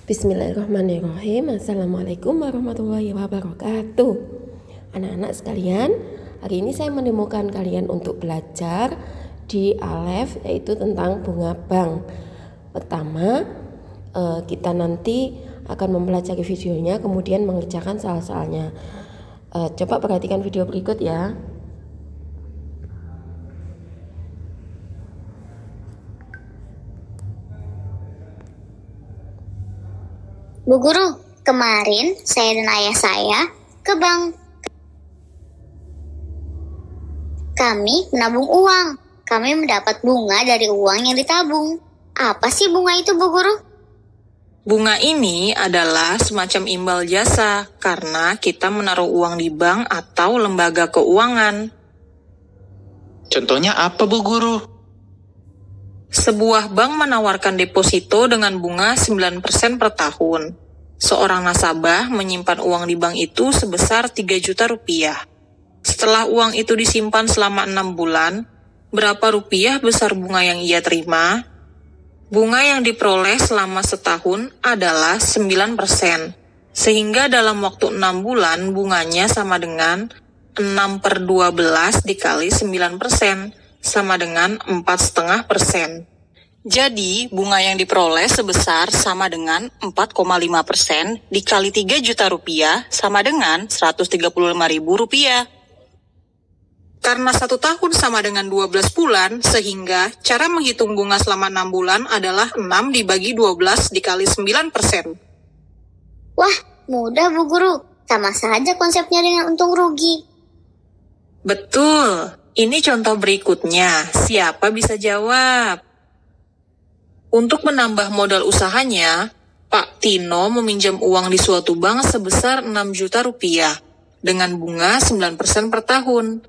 Bismillahirrahmanirrahim. Assalamualaikum warahmatullahi wabarakatuh. Anak-anak sekalian, hari ini saya menemukan kalian untuk belajar di Alef, yaitu tentang bunga bank. Pertama, kita nanti akan mempelajari videonya, kemudian mengerjakan soal-soalnya. Coba perhatikan video berikut ya. Bu Guru, kemarin saya dan ayah saya ke bank. Kami menabung uang. Kami mendapat bunga dari uang yang ditabung. Apa sih bunga itu, Bu Guru? Bunga ini adalah semacam imbal jasa karena kita menaruh uang di bank atau lembaga keuangan. Contohnya apa, Bu Guru? Sebuah bank menawarkan deposito dengan bunga 9% per tahun. Seorang nasabah menyimpan uang di bank itu sebesar 3 juta rupiah. Setelah uang itu disimpan selama 6 bulan, berapa rupiah besar bunga yang ia terima? Bunga yang diperoleh selama setahun adalah 9%. Sehingga dalam waktu 6 bulan bunganya sama dengan 6/12 dikali 9%. Sama dengan 4,5%. Jadi, bunga yang diperoleh sebesar sama dengan 4,5% dikali 3 juta rupiah sama dengan 135.000 rupiah. Karena 1 tahun sama dengan 12 bulan, sehingga cara menghitung bunga selama 6 bulan adalah 6 dibagi 12 dikali 9%. Wah, mudah Bu Guru. Sama saja konsepnya dengan untung rugi. Betul. Ini contoh berikutnya. Siapa bisa jawab? Untuk menambah modal usahanya, Pak Tino meminjam uang di suatu bank sebesar 6 juta rupiah dengan bunga 9% per tahun.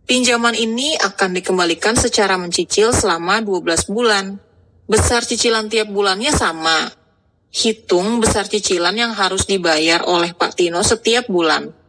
Pinjaman ini akan dikembalikan secara mencicil selama 12 bulan. Besar cicilan tiap bulannya sama. Hitung besar cicilan yang harus dibayar oleh Pak Tino setiap bulan.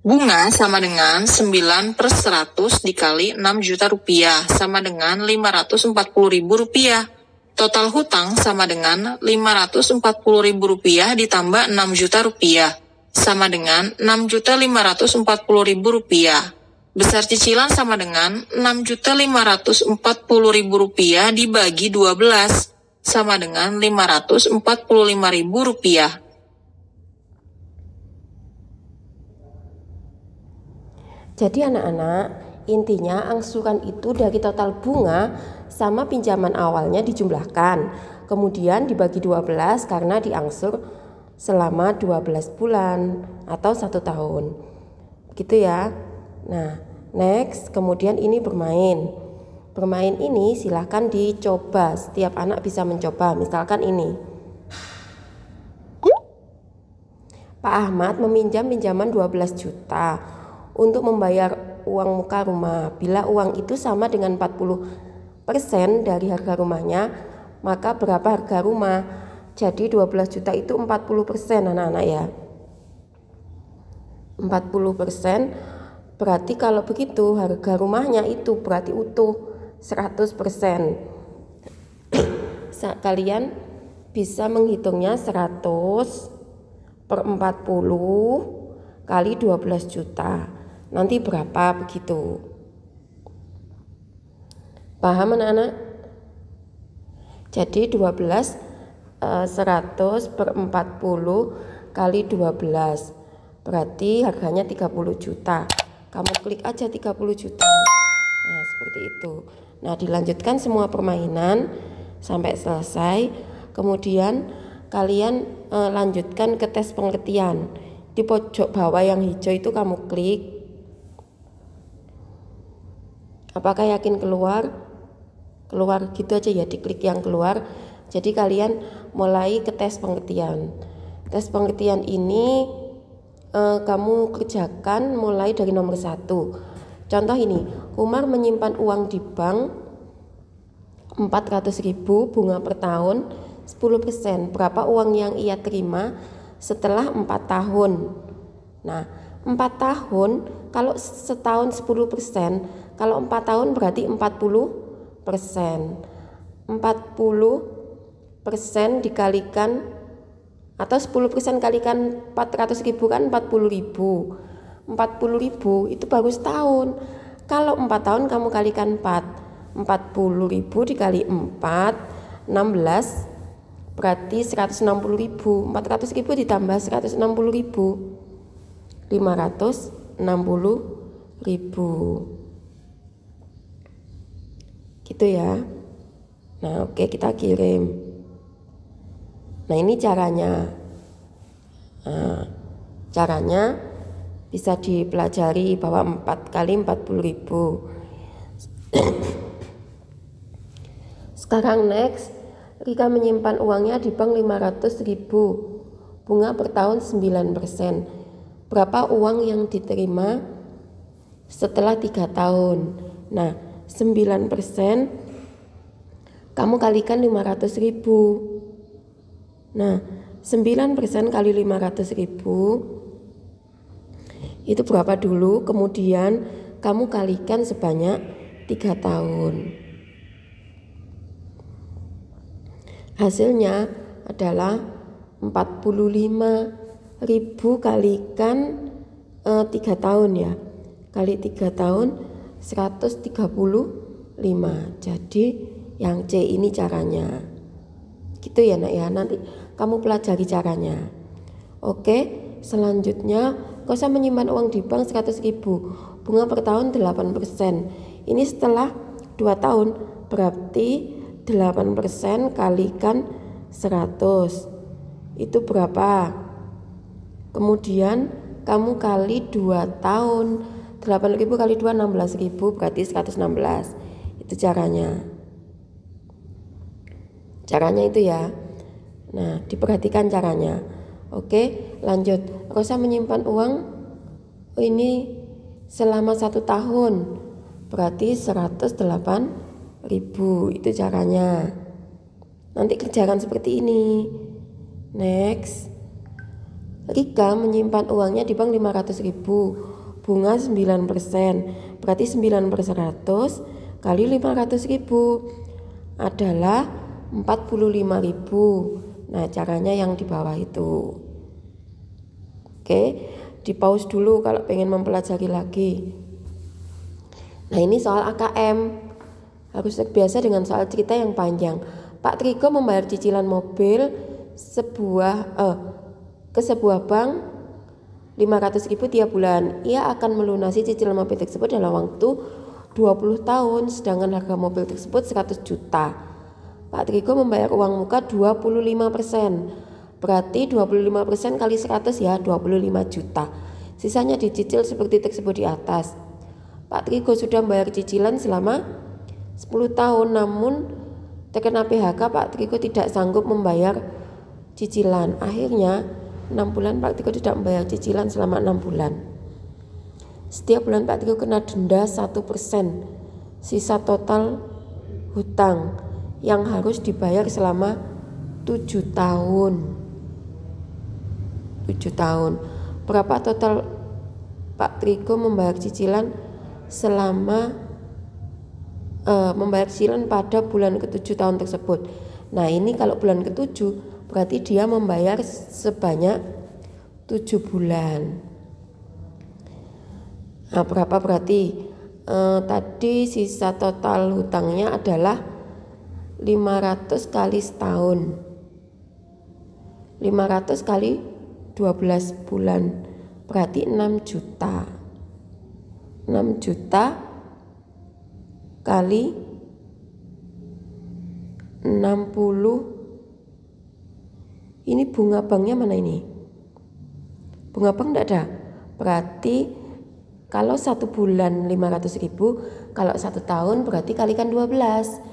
Bunga sama dengan 9/100 dikali 6 juta rupiah sama dengan 540.000 rupiah. Total hutang sama dengan 540.000 rupiah ditambah 6 juta rupiah sama dengan 6.540.000 rupiah. Besar cicilan sama dengan 6.540.000 rupiah dibagi 12 sama dengan 545.000 rupiah. Jadi anak-anak, intinya angsuran itu dari total bunga sama pinjaman awalnya dijumlahkan, kemudian dibagi 12 karena diangsur selama 12 bulan atau 1 tahun. Begitu ya. Nah, next, kemudian ini bermain. Bermain ini silahkan dicoba, setiap anak bisa mencoba. Misalkan ini. Pak Ahmad meminjam pinjaman 12 juta untuk membayar uang muka rumah. Bila uang itu sama dengan 40% dari harga rumahnya, maka berapa harga rumah? Jadi 12 juta itu 40% anak-anak ya. 40% berarti kalau begitu harga rumahnya itu berarti utuh 100%. Kalian bisa menghitungnya 100/40 kali 12 juta. Nanti berapa begitu? Paham anak-anak? Jadi 100/40 kali 12 berarti harganya 30 juta. Kamu klik aja 30 juta. Nah, seperti itu. Nah, dilanjutkan semua permainan sampai selesai. Kemudian kalian lanjutkan ke tes pengertian. Di pojok bawah yang hijau itu kamu klik. Apakah yakin keluar? Keluar gitu aja ya, diklik yang keluar. Jadi kalian mulai ke tes pengertian. Tes pengertian ini kamu kerjakan mulai dari nomor 1. Contoh ini, Umar menyimpan uang di bank 400.000 bunga per tahun 10%. Berapa uang yang ia terima setelah 4 tahun? Nah, 4 tahun kalau setahun 10%, kalau 4 tahun berarti 40%. 40% dikalikan Atau 10% kalikan 400.000 kan 40.000. 40.000 itu baru setahun. Kalau 4 tahun kamu kalikan 40.000 dikali 4, 16, berarti 160.000. 400.000 ditambah 160.000, 560.000. Gitu ya. Nah, oke, kita kirim. Nah, ini caranya. Nah, caranya bisa dipelajari bahwa 4 kali 40.000. Sekarang next, Rika menyimpan uangnya di bank 500.000. Bunga per tahun 9%. Berapa uang yang diterima setelah 3 tahun? Nah, 9% kamu kalikan 500.000. Nah, 9% kali 500.000 itu berapa dulu? Kemudian kamu kalikan sebanyak 3 tahun. Hasilnya adalah 45.000 kalikan 3 tahun ya. Kali 3 tahun 135. Jadi yang C ini caranya. Gitu ya nak ya, nanti kamu pelajari caranya. Oke, selanjutnya gak usah menyimpan uang di bank 100.000. Bunga per tahun 8%. Ini setelah 2 tahun, berarti 8% kalikan 100. Itu berapa? Kemudian kamu kali 2 tahun. 8.000 kali 2 16.000, berarti 116. Itu caranya. Caranya itu ya. Nah, diperhatikan caranya. Oke, lanjut. Gak usah menyimpan uang ini selama 1 tahun, berarti 108.000. Itu caranya. Nanti kerjakan seperti ini. Next, Rika menyimpan uangnya di bank 500.000. Bunga 9%, berarti 9/100 kali 500.000 adalah 45.000. Nah, caranya yang di bawah itu. Oke, di pause dulu kalau pengen mempelajari lagi. Nah, ini soal AKM. Harus terbiasa dengan soal cerita yang panjang. Pak Trigo membayar cicilan mobil ke sebuah bank 500.000 tiap bulan. Ia akan melunasi cicilan mobil tersebut dalam waktu 20 tahun, sedangkan harga mobil tersebut 100 juta. Pak Trigo membayar uang muka 25%. Berarti 25% kali 100 ya 25 juta. Sisanya dicicil seperti tersebut di atas. Pak Trigo sudah membayar cicilan selama 10 tahun, namun terkena PHK Pak Trigo tidak sanggup membayar cicilan. Akhirnya 6 bulan Pak Trigo tidak membayar cicilan selama 6 bulan. Setiap bulan Pak Trigo kena denda 1%. Sisa total hutang yang harus dibayar selama 7 tahun. 7 tahun. Berapa total Pak Trigo membayar cicilan selama membayar cicilan pada bulan ke-7 tahun tersebut? Nah, ini kalau bulan ke-7 berarti dia membayar sebanyak 7 bulan. Nah, berapa berarti? Tadi sisa total hutangnya adalah 500 kali setahun. 500 kali 12 bulan berarti 6 juta. 6 juta kali 60. Ini bunga banknya mana ini? Bunga bank enggak ada. Berarti kalau 1 bulan 500.000, kalau 1 tahun berarti kalikan 12.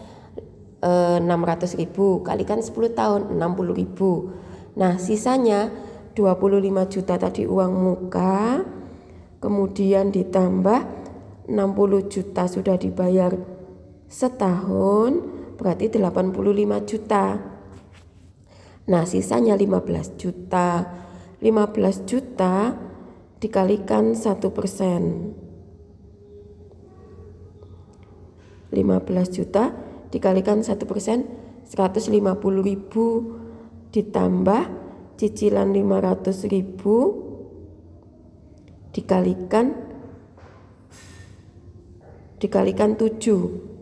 600.000 kalikan 10 tahun 60.000. Nah, sisanya 25 juta tadi uang muka, kemudian ditambah 60 juta sudah dibayar setahun, berarti 85 juta. Nah, sisanya 15 juta. 15 juta dikalikan 1%. 15 juta dikalikan 1%, 150.000 ditambah cicilan 500.000 dikalikan 7.